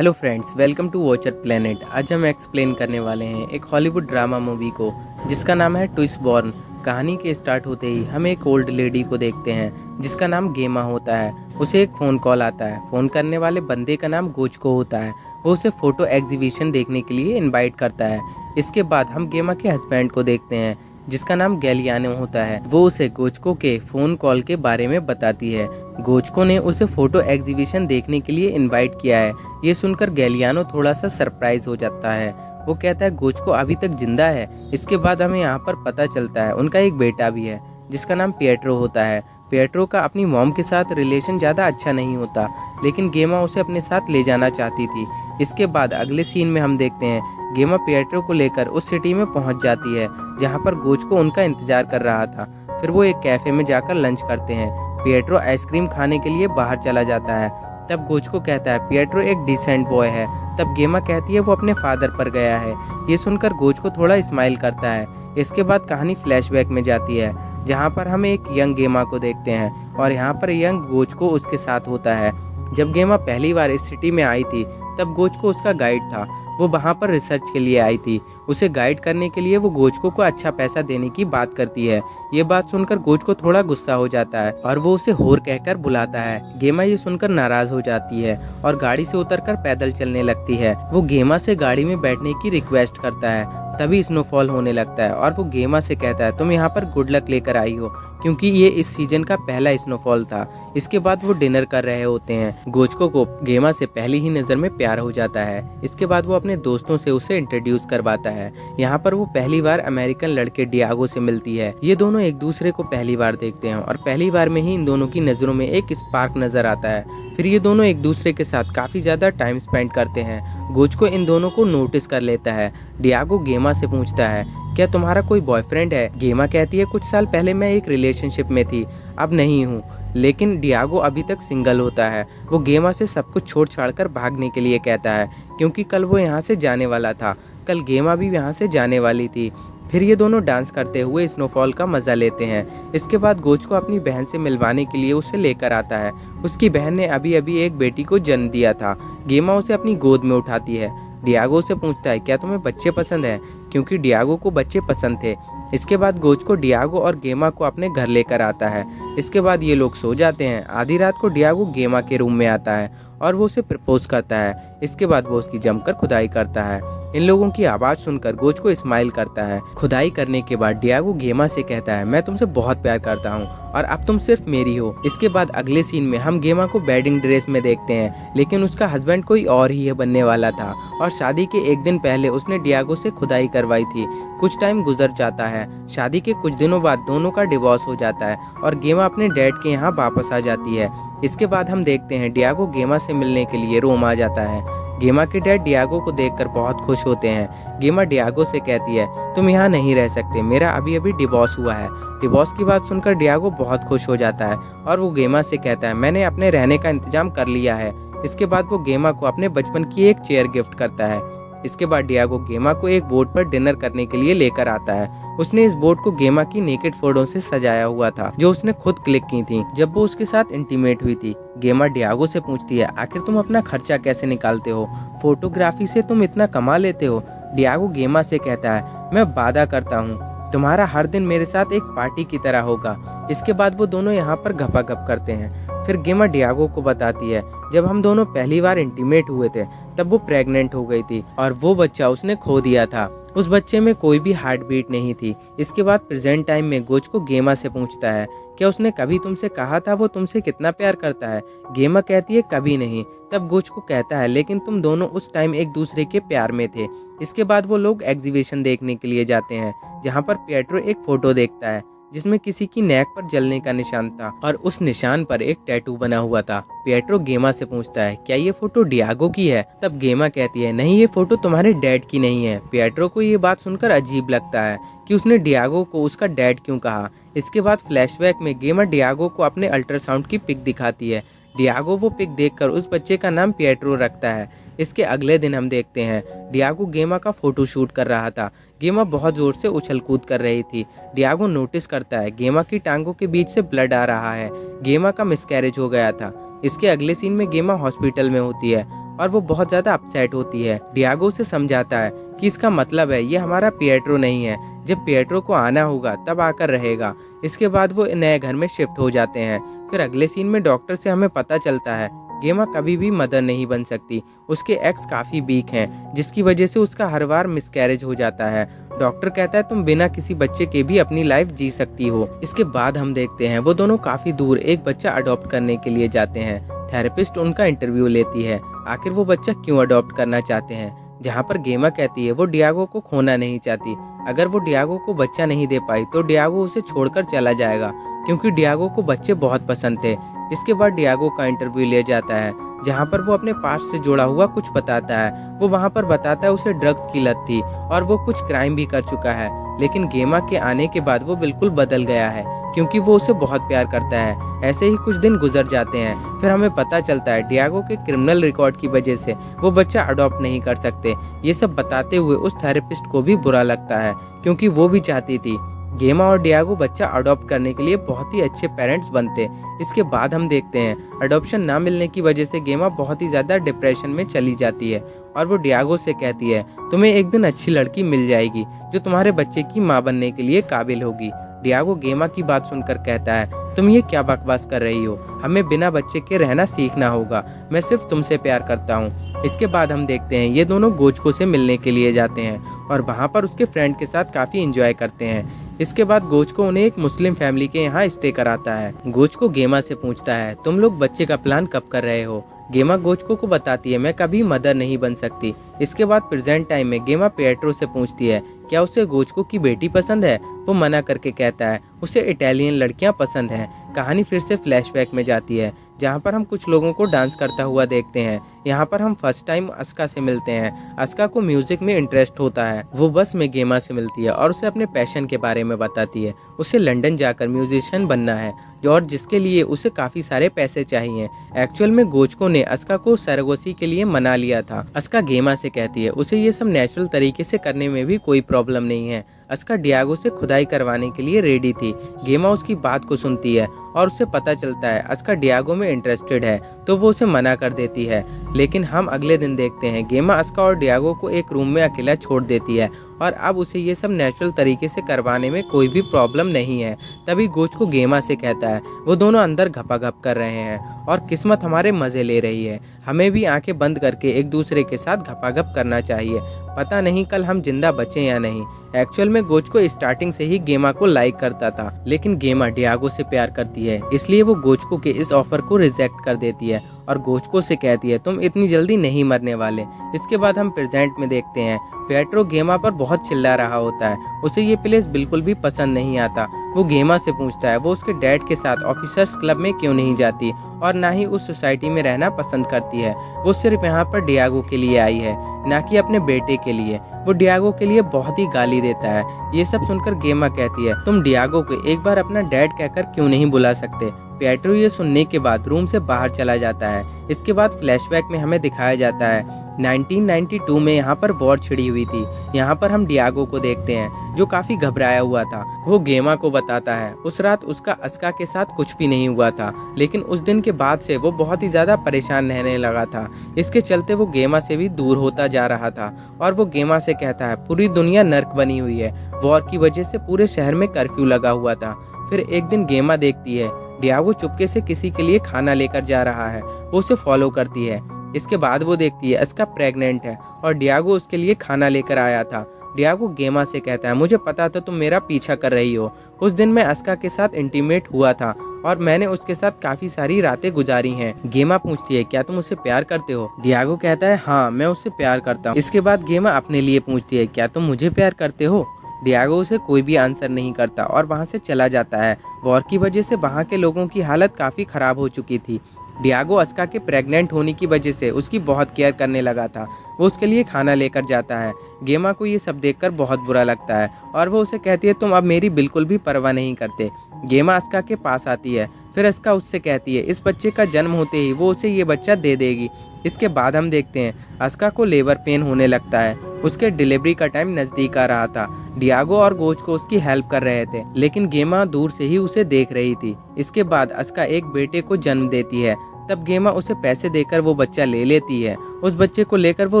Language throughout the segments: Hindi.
Hello friends, welcome to Watcher Planet. आज हम एक्सप्लेन करने वाले हैं एक हॉलीवुड ड्रामा मूवी को जिसका नाम है ट्विस्ट बॉर्न। कहानी के स्टार्ट होते ही हम एक ओल्ड लेडी को देखते हैं जिसका नाम गेमा होता है। उसे एक फ़ोन कॉल आता है। फ़ोन करने वाले बंदे का नाम गोचको होता है। वो उसे फ़ोटो एग्जीबिशन देखने के लिए इनवाइट करता है। इसके बाद हम गेमा के हस्बैंड को देखते हैं जिसका नाम गैलियानो होता है। वो उसे गोचको के फ़ोन कॉल के बारे में बताती है। गोचको ने उसे फ़ोटो एग्जीबिशन देखने के लिए इनवाइट किया है। ये सुनकर गैलियानो थोड़ा सा सरप्राइज हो जाता है। वो कहता है गोचको अभी तक जिंदा है। इसके बाद हमें यहाँ पर पता चलता है उनका एक बेटा भी है जिसका नाम पिएट्रो होता है। पिएट्रो का अपनी मॉम के साथ रिलेशन ज़्यादा अच्छा नहीं होता, लेकिन गेमा उसे अपने साथ ले जाना चाहती थी। इसके बाद अगले सीन में हम देखते हैं गेमा पिएट्रो को लेकर उस सिटी में पहुंच जाती है जहां पर गोचको उनका इंतजार कर रहा था। फिर वो एक कैफ़े में जाकर लंच करते हैं। पिएट्रो आइसक्रीम खाने के लिए बाहर चला जाता है। तब गोचको कहता है पिएट्रो एक डिसेंट बॉय है। तब गेमा कहती है वो अपने फादर पर गया है। ये सुनकर गोचको थोड़ा स्माइल करता है। इसके बाद कहानी फ्लैशबैक में जाती है जहाँ पर हम एक यंग गेमा को देखते हैं और यहाँ पर यंग गोचको उसके साथ होता है। जब गेमा पहली बार इस सिटी में आई थी तब गोचको उसका गाइड था। वो वहाँ पर रिसर्च के लिए आई थी। उसे गाइड करने के लिए वो गोचको को अच्छा पैसा देने की बात करती है। ये बात सुनकर गोचको थोड़ा गुस्सा हो जाता है और वो उसे होर कहकर बुलाता है। गेमा ये सुनकर नाराज हो जाती है और गाड़ी से उतरकर पैदल चलने लगती है। वो गेमा से गाड़ी में बैठने की रिक्वेस्ट करता है। तभी स्नोफॉल होने लगता है और वो गेमा से कहता है तुम यहाँ पर गुड लक लेकर आई हो, क्योंकि ये इस सीजन का पहला स्नोफॉल था। इसके बाद वो डिनर कर रहे होते हैं। गोचको को गेमा से पहली ही नज़र में प्यार हो जाता है। इसके बाद वो अपने दोस्तों से उसे इंट्रोड्यूस करवाता है। यहाँ पर वो पहली बार अमेरिकन लड़के डियागो से मिलती है। ये दोनों एक दूसरे को पहली बार देखते हैं और पहली बार में ही इन दोनों की नज़रों में एक स्पार्क नजर आता है। फिर ये दोनों एक दूसरे के साथ काफ़ी ज़्यादा टाइम स्पेंड करते हैं। गोचको इन दोनों को नोटिस कर लेता है। डियागो गेमा से पूछता है क्या तुम्हारा कोई बॉयफ्रेंड है? गेमा कहती है कुछ साल पहले मैं एक रिलेशनशिप में थी, अब नहीं हूँ। लेकिन डियागो अभी तक सिंगल होता है। वो गेमा से सब कुछ छोड़ छाड़ कर भागने के लिए कहता है क्योंकि कल वो यहाँ से जाने वाला था। कल गेमा भी यहाँ से जाने वाली थी। फिर ये दोनों डांस करते हुए स्नोफॉल का मज़ा लेते हैं। इसके बाद गोचको अपनी बहन से मिलवाने के लिए उसे लेकर आता है। उसकी बहन ने अभी अभी एक बेटी को जन्म दिया था। गेमा उसे अपनी गोद में उठाती है। डियागो से पूछता है क्या तुम्हें बच्चे पसंद हैं, क्योंकि डियागो को बच्चे पसंद थे। इसके बाद गोचको डियागो और गेमा को अपने घर लेकर आता है। इसके बाद ये लोग सो जाते हैं। आधी रात को डियागो गेमा के रूम में आता है और वो उसे प्रपोज करता है। इसके बाद वो उसकी जमकर खुदाई करता है। इन लोगों की आवाज़ सुनकर गोचको स्माइल करता है। खुदाई करने के बाद डियागो गेमा से कहता है मैं तुमसे बहुत प्यार करता हूँ और अब तुम सिर्फ मेरी हो। इसके बाद अगले सीन में हम गेमा को वेडिंग ड्रेस में देखते हैं, लेकिन उसका हस्बैंड कोई और ही बनने वाला था और शादी के एक दिन पहले उसने डियागो से खुदाई करवाई थी। कुछ टाइम गुजर जाता है। शादी के कुछ दिनों बाद दोनों का डिवोर्स हो जाता है और गेमा अपने डैड के यहाँ वापस आ जाती है। इसके बाद हम देखते हैं डियागो गेमा से मिलने के लिए रोम आ जाता है। गेमा के डैड डियागो को देखकर बहुत खुश होते हैं। गेमा डियागो से कहती है तुम यहाँ नहीं रह सकते, मेरा अभी अभी डिवोर्स हुआ है। डिवोर्स की बात सुनकर डियागो बहुत खुश हो जाता है और वो गेमा से कहता है मैंने अपने रहने का इंतजाम कर लिया है। इसके बाद वो गेमा को अपने बचपन की एक चेयर गिफ्ट करता है। इसके बाद डियागो गेमा को एक बोट पर डिनर करने के लिए लेकर आता है। उसने इस बोट को गेमा की नेकेड फोटो से सजाया हुआ था जो उसने खुद क्लिक की थी जब वो उसके साथ इंटीमेट हुई थी। गेमा डियागो से पूछती है आखिर तुम अपना खर्चा कैसे निकालते हो, फोटोग्राफी से तुम इतना कमा लेते हो? डियागो गेमा से कहता है मैं वादा करता हूँ तुम्हारा हर दिन मेरे साथ एक पार्टी की तरह होगा। इसके बाद वो दोनों यहाँ पर गपागप करते हैं। फिर गेमा डियागो को बताती है जब हम दोनों पहली बार इंटीमेट हुए थे तब वो प्रेग्नेंट हो गई थी और वो बच्चा उसने खो दिया था। उस बच्चे में कोई भी हार्ट बीट नहीं थी। इसके बाद प्रेजेंट टाइम में गोचको गेमा से पूछता है क्या उसने कभी तुमसे कहा था वो तुमसे कितना प्यार करता है? गेमा कहती है कभी नहीं। तब गोचको कहता है लेकिन तुम दोनों उस टाइम एक दूसरे के प्यार में थे। इसके बाद वो लोग एग्जीबिशन देखने के लिए जाते हैं जहाँ पर पिएट्रो एक फोटो देखता है जिसमें किसी की नेक पर जलने का निशान था और उस निशान पर एक टैटू बना हुआ था। पिएट्रो गेमा से पूछता है क्या ये फोटो डियागो की है? तब गेमा कहती है नहीं, ये फोटो तुम्हारे डैड की नहीं है। पिएट्रो को ये बात सुनकर अजीब लगता है कि उसने डियागो को उसका डैड क्यों कहा। इसके बाद फ्लैशबैक में गेमा डियागो को अपने अल्ट्रासाउंड की पिक दिखाती है। डियागो वो पिक देखकर उस बच्चे का नाम पिएट्रो रखता है। इसके अगले दिन हम देखते हैं डियागो गेमा का फोटो शूट कर रहा था। गेमा बहुत जोर से उछल कूद कर रही थी। डियागो नोटिस करता है गेमा की टांगों के बीच से ब्लड आ रहा है। गेमा का मिसकैरेज हो गया था। इसके अगले सीन में गेमा हॉस्पिटल में होती है और वो बहुत ज़्यादा अपसेट होती है। डियागो उसे समझाता है कि इसका मतलब है ये हमारा पिएट्रो नहीं है, जब पिएट्रो को आना होगा तब आकर रहेगा। इसके बाद वो नए घर में शिफ्ट हो जाते हैं। फिर अगले सीन में डॉक्टर से हमें पता चलता है गेमा कभी भी मदर नहीं बन सकती। उसके एक्स काफ़ी वीक हैं, जिसकी वजह से उसका हर बार मिसकैरेज हो जाता है। डॉक्टर कहता है तुम बिना किसी बच्चे के भी अपनी लाइफ जी सकती हो। इसके बाद हम देखते हैं वो दोनों काफ़ी दूर एक बच्चा अडॉप्ट करने के लिए जाते हैं। थेरेपिस्ट उनका इंटरव्यू लेती है, आखिर वो बच्चा क्यों अडॉप्ट करना चाहते हैं। जहाँ पर गेमा कहती है वो डियागो को खोना नहीं चाहती। अगर वो डियागो को बच्चा नहीं दे पाई तो डियागो उसे छोड़कर चला जाएगा, क्योंकि डियागो को बच्चे बहुत पसंद थे। इसके बाद डियागो का इंटरव्यू लिया जाता है, जहाँ पर वो अपने पास्ट से जुड़ा हुआ कुछ बताता है। वो वहाँ पर बताता है उसे ड्रग्स की लत थी और वो कुछ क्राइम भी कर चुका है, लेकिन गेमा के आने के बाद वो बिल्कुल बदल गया है, क्योंकि वो उसे बहुत प्यार करता है। ऐसे ही कुछ दिन गुजर जाते हैं। फिर हमें पता चलता है डियागो के क्रिमिनल रिकॉर्ड की वजह से वो बच्चा अडॉप्ट नहीं कर सकते। ये सब बताते हुए उस थेरेपिस्ट को भी बुरा लगता है, क्योंकि वो भी चाहती थी गेमा और डियागो बच्चा अडॉप्ट करने के लिए बहुत ही अच्छे पेरेंट्स बनते। इसके बाद हम देखते हैं अडॉप्शन ना मिलने की वजह से गेमा बहुत ही ज़्यादा डिप्रेशन में चली जाती है और वो डियागो से कहती है तुम्हें एक दिन अच्छी लड़की मिल जाएगी जो तुम्हारे बच्चे की माँ बनने के लिए काबिल होगी। डियागो गेमा की बात सुनकर कहता है तुम ये क्या बकवास कर रही हो, हमें बिना बच्चे के रहना सीखना होगा, मैं सिर्फ तुमसे प्यार करता हूँ। इसके बाद हम देखते हैं ये दोनों गोचको से मिलने के लिए जाते हैं और वहाँ पर उसके फ्रेंड के साथ काफ़ी इंजॉय करते हैं। इसके बाद गोचको उन्हें एक मुस्लिम फैमिली के यहाँ स्टे कराता है। गोचको गेमा से पूछता है तुम लोग बच्चे का प्लान कब कर रहे हो। गेमा गोचको को बताती है मैं कभी मदर नहीं बन सकती। इसके बाद प्रेजेंट टाइम में गेमा पिएट्रो से पूछती है क्या उसे गोचको की बेटी पसंद है। वो मना करके कहता है उसे इटालियन लड़कियां पसंद हैं। कहानी फिर से फ्लैशबैक में जाती है, जहाँ पर हम कुछ लोगों को डांस करता हुआ देखते हैं। यहाँ पर हम फर्स्ट टाइम अस्का से मिलते हैं। अस्का को म्यूजिक में इंटरेस्ट होता है। वो बस में गेमा से मिलती है और उसे अपने पैशन के बारे में बताती है। उसे लंदन जाकर म्यूजिशियन बनना है और जिसके लिए उसे काफ़ी सारे पैसे चाहिए। एक्चुअल में गोचको ने अस्का को सरोगेसी के लिए मना लिया था। अस्का गेमा से कहती है उसे ये सब नेचुरल तरीके से करने में भी कोई प्रॉब्लम नहीं है। अस्का डियागो से खुदाई करवाने के लिए रेडी थी। गेमा उसकी बात को सुनती है और उसे पता चलता है अस्का डियागो में इंटरेस्टेड है, तो वो उसे मना कर देती है। लेकिन हम अगले दिन देखते हैं गेमा अस्का और डियागो को एक रूम में अकेला छोड़ देती है और अब उसे ये सब नेचुरल तरीके से करवाने में कोई भी प्रॉब्लम नहीं है। तभी गोचको गेमा से कहता है वो दोनों अंदर घपाघप कर रहे हैं और किस्मत हमारे मज़े ले रही है, हमें भी आंखें बंद करके एक दूसरे के साथ घपाघप करना चाहिए, पता नहीं कल हम जिंदा बचे या नहीं। एक्चुअल में गोचको स्टार्टिंग से ही गेमा को लाइक करता था, लेकिन गेमा डियागो से प्यार करती है, इसलिए वो गोचको के इस ऑफर को रिजेक्ट कर देती है और गोचको से कहती है तुम इतनी जल्दी नहीं मरने वाले। इसके बाद हम प्रेजेंट में देखते हैं पिएट्रो गेमा पर बहुत चिल्ला रहा होता है। उसे ये प्लेस बिल्कुल भी पसंद नहीं आता। वो गेमा से पूछता है वो उसके डैड के साथ ऑफिसर्स क्लब में क्यों नहीं जाती और ना ही उस सोसाइटी में रहना पसंद करती है। वो सिर्फ यहाँ पर डियागो के लिए आई है, ना कि अपने बेटे के लिए। वो डियागो के लिए बहुत ही गाली देता है। ये सब सुनकर गेमा कहती है तुम डियागो को एक बार अपना डैड कहकर क्यों नहीं बुला सकते। पिएट्रो ये सुनने के बाद रूम से बाहर चला जाता है। इसके बाद फ्लैशबैक में हमें दिखाया जाता है 1992 में यहाँ पर वॉर छिड़ी हुई थी। यहाँ पर हम डियागो को देखते हैं जो काफी घबराया हुआ था। वो गेमा को बताता है उस रात उसका अस्का के साथ कुछ भी नहीं हुआ था, लेकिन उस दिन के बाद से वो बहुत ही ज्यादा परेशान रहने लगा था। इसके चलते वो गेमा से भी दूर होता जा रहा था और वो गेमा से कहता है पूरी दुनिया नर्क बनी हुई है, वॉर की वजह से पूरे शहर में कर्फ्यू लगा हुआ था। फिर एक दिन गेमा देखती है डियागो चुपके से किसी के लिए खाना लेकर जा रहा है। वो उसे फॉलो करती है। इसके बाद वो देखती है अस्का प्रेग्नेंट है और डियागो उसके लिए खाना लेकर आया था। डियागो गेमा से कहता है मुझे पता था तुम मेरा पीछा कर रही हो। उस दिन मैं अस्का के साथ इंटीमेट हुआ था और मैंने उसके साथ काफी सारी रातें गुजारी हैं। गेमा पूछती है क्या तुम उससे प्यार करते हो। डियागो कहता है हाँ मैं उससे प्यार करता हूँ। इसके बाद गेमा अपने लिए पूछती है क्या तुम मुझे प्यार करते हो। डियागो उसे कोई भी आंसर नहीं करता और वहाँ से चला जाता है। वॉर की वजह से वहाँ के लोगों की हालत काफ़ी ख़राब हो चुकी थी। डियागो अस्का के प्रेग्नेंट होने की वजह से उसकी बहुत केयर करने लगा था। वो उसके लिए खाना लेकर जाता है। गेमा को ये सब देखकर बहुत बुरा लगता है और वो उसे कहती है तुम अब मेरी बिल्कुल भी परवाह नहीं करते। गेमा अस्का के पास आती है। फिर अस्का उससे कहती है इस बच्चे का जन्म होते ही वो उसे ये बच्चा दे देगी। इसके बाद हम देखते हैं अस्का को लेबर पेन होने लगता है। उसके डिलीवरी का टाइम नज़दीक आ रहा था। डियागो और गोचको उसकी हेल्प कर रहे थे, लेकिन गेमा दूर से ही उसे देख रही थी। इसके बाद अस्का एक बेटे को जन्म देती है। तब गेमा उसे पैसे देकर वो बच्चा ले लेती है उस बच्चे को लेकर वो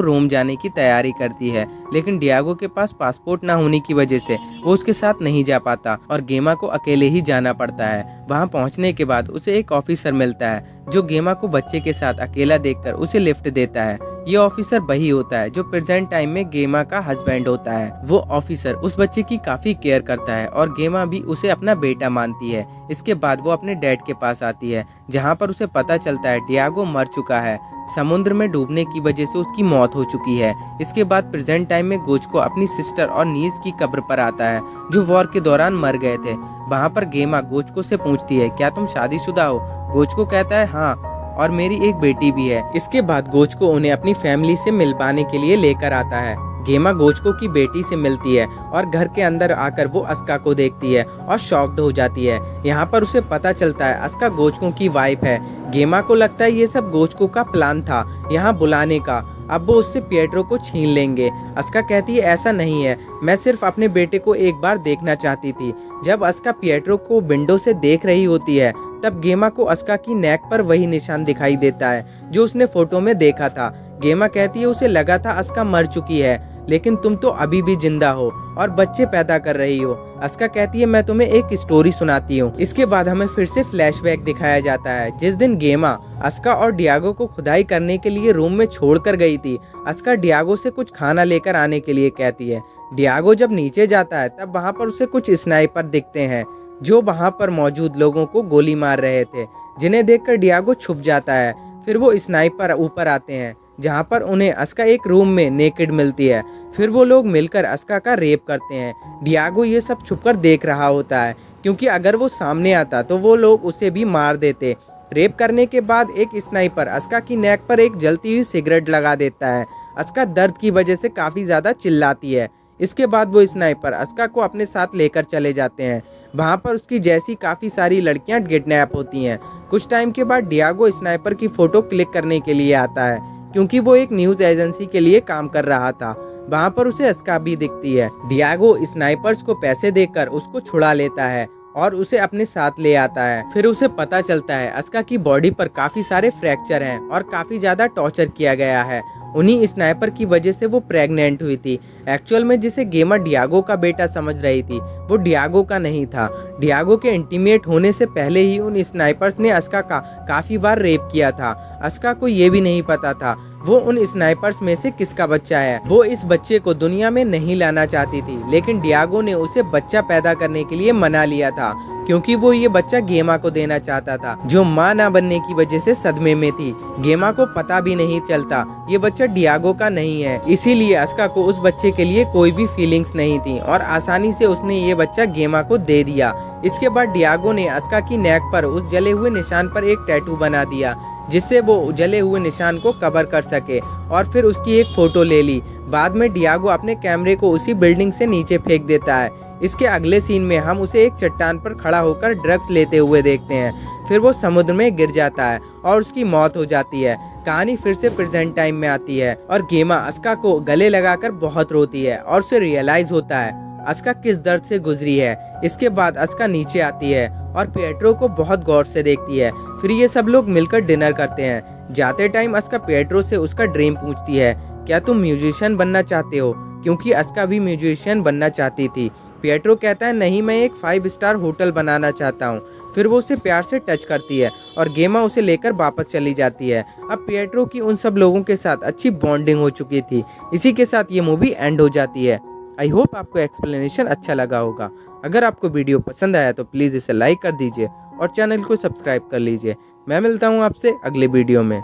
रोम जाने की तैयारी करती है, लेकिन डियागो के पास पासपोर्ट ना होने की वजह से वो उसके साथ नहीं जा पाता और गेमा को अकेले ही जाना पड़ता है। वहाँ पहुँचने के बाद उसे एक ऑफिसर मिलता है जो गेमा को बच्चे के साथ अकेला देखकर उसे लिफ्ट देता है। ये ऑफिसर वही होता है जो प्रेजेंट टाइम में गेमा का हस्बैंड होता है। वो ऑफिसर उस बच्चे की काफी केयर करता है और गेमा भी उसे अपना बेटा मानती है। इसके बाद वो अपने डैड के पास आती है, जहाँ पर उसे पता चलता है डियागो मर चुका है। समुद्र में डूबने की वजह से उसकी मौत हो चुकी है। इसके बाद प्रेजेंट टाइम में गोचको अपनी सिस्टर और नीस की कब्र पर आता है जो वॉर के दौरान मर गए थे। वहाँ पर गेमा गोचको से पूछती है, क्या तुम शादीशुदा हो? गोचको कहता है हाँ, और मेरी एक बेटी भी है। इसके बाद गोचको उन्हें अपनी फैमिली से मिलवाने के लिए लेकर आता है। गेमा गोचको की बेटी से मिलती है और घर के अंदर आकर वो अस्का को देखती है और शॉक्ड हो जाती है। यहाँ पर उसे पता चलता है अस्का गोचको की वाइफ है। गेमा को लगता है ये सब गोचको का प्लान था यहाँ बुलाने का, अब वो उससे पिएट्रो को छीन लेंगे। अस्का कहती है ऐसा नहीं है, मैं सिर्फ अपने बेटे को एक बार देखना चाहती थी। जब अस्का पिएट्रो को विंडो से देख रही होती है तब गेमा को अस्का की नेक पर वही निशान दिखाई देता है जो उसने फोटो में देखा था। गेमा कहती है उसे लगा था अस्का मर चुकी है, लेकिन तुम तो अभी भी जिंदा हो और बच्चे पैदा कर रही हो। अस्का कहती है मैं तुम्हें एक स्टोरी सुनाती हूँ। इसके बाद हमें फिर से फ्लैशबैक दिखाया जाता है जिस दिन गेमा अस्का और डियागो को खुदाई करने के लिए रूम में छोड़कर गई थी। अस्का डियागो से कुछ खाना लेकर आने के लिए कहती है। डियागो जब नीचे जाता है तब वहाँ पर उसे कुछ स्नाइपर दिखते हैं जो वहाँ पर मौजूद लोगों को गोली मार रहे थे, जिन्हें देखकर डियागो छुप जाता है। फिर वो स्नाइपर ऊपर आते हैं जहाँ पर उन्हें अस्का एक रूम में नेकेड मिलती है। फिर वो लोग मिलकर अस्का का रेप करते हैं। डियागो ये सब छुपकर देख रहा होता है क्योंकि अगर वो सामने आता तो वो लोग उसे भी मार देते। रेप करने के बाद एक स्नाइपर अस्का की नेक पर एक जलती हुई सिगरेट लगा देता है। अस्का दर्द की वजह से काफ़ी ज़्यादा चिल्लाती है। इसके बाद वो स्नाइपर अस्का को अपने साथ लेकर चले जाते हैं। वहाँ पर उसकी जैसी काफ़ी सारी लड़कियाँ किडनैप होती हैं। कुछ टाइम के बाद डियागो स्नाइपर की फ़ोटो क्लिक करने के लिए आता है क्योंकि वो एक न्यूज़ एजेंसी के लिए काम कर रहा था। वहाँ पर उसे अस्का भी दिखती है। डियागो स्नाइपर्स को पैसे देकर उसको छुड़ा लेता है और उसे अपने साथ ले आता है। फिर उसे पता चलता है अस्का की बॉडी पर काफ़ी सारे फ्रैक्चर हैं और काफ़ी ज़्यादा टॉर्चर किया गया है। उन्हीं स्नाइपर की वजह से वो प्रेग्नेंट हुई थी। एक्चुअल में जिसे गेमा डियागो का बेटा समझ रही थी वो डियागो का नहीं था। डियागो के इंटीमेट होने से पहले ही उन स्नाइपर्स ने अस्का का काफ़ी बार रेप किया था। अस्का को ये भी नहीं पता था वो उन स्नाइपर्स में से किसका बच्चा है। वो इस बच्चे को दुनिया में नहीं लाना चाहती थी, लेकिन डियागो ने उसे बच्चा पैदा करने के लिए मना लिया था क्योंकि वो ये बच्चा गेमा को देना चाहता था जो माँ ना बनने की वजह से सदमे में थी। गेमा को पता भी नहीं चलता ये बच्चा डियागो का नहीं है, इसीलिए अस्का को उस बच्चे के लिए कोई भी फीलिंग्स नहीं थी और आसानी से उसने ये बच्चा गेमा को दे दिया। इसके बाद डियागो ने अस्का की नेक पर उस जले हुए निशान पर एक टैटू बना दिया जिससे वो जले हुए निशान को कवर कर सके और फिर उसकी एक फ़ोटो ले ली। बाद में डियागो अपने कैमरे को उसी बिल्डिंग से नीचे फेंक देता है। इसके अगले सीन में हम उसे एक चट्टान पर खड़ा होकर ड्रग्स लेते हुए देखते हैं। फिर वो समुद्र में गिर जाता है और उसकी मौत हो जाती है। कहानी फिर से प्रेजेंट टाइम में आती है और गेमा अस्का को गले लगाकर बहुत रोती है और उसे रियलाइज होता है अस्का किस दर्द से गुजरी है। इसके बाद अस्का नीचे आती है और पिएट्रो को बहुत गौर से देखती है। फिर ये सब लोग मिलकर डिनर करते हैं। जाते टाइम अस्का पिएट्रो से उसका ड्रीम पूछती है, क्या तुम म्यूजिशियन बनना चाहते हो? क्योंकि अस्का भी म्यूजिशियन बनना चाहती थी। पिएट्रो कहता है नहीं, मैं एक 5 स्टार होटल बनाना चाहता हूँ। फिर वो उसे प्यार से टच करती है और गेमा उसे लेकर वापस चली जाती है। अब पिएट्रो की उन सब लोगों के साथ अच्छी बॉन्डिंग हो चुकी थी। इसी के साथ ये मूवी एंड हो जाती है। आई होप आपको एक्सप्लेनेशन अच्छा लगा होगा। अगर आपको वीडियो पसंद आया तो प्लीज़ इसे लाइक कर दीजिए और चैनल को सब्सक्राइब कर लीजिए। मैं मिलता हूँ आपसे अगले वीडियो में।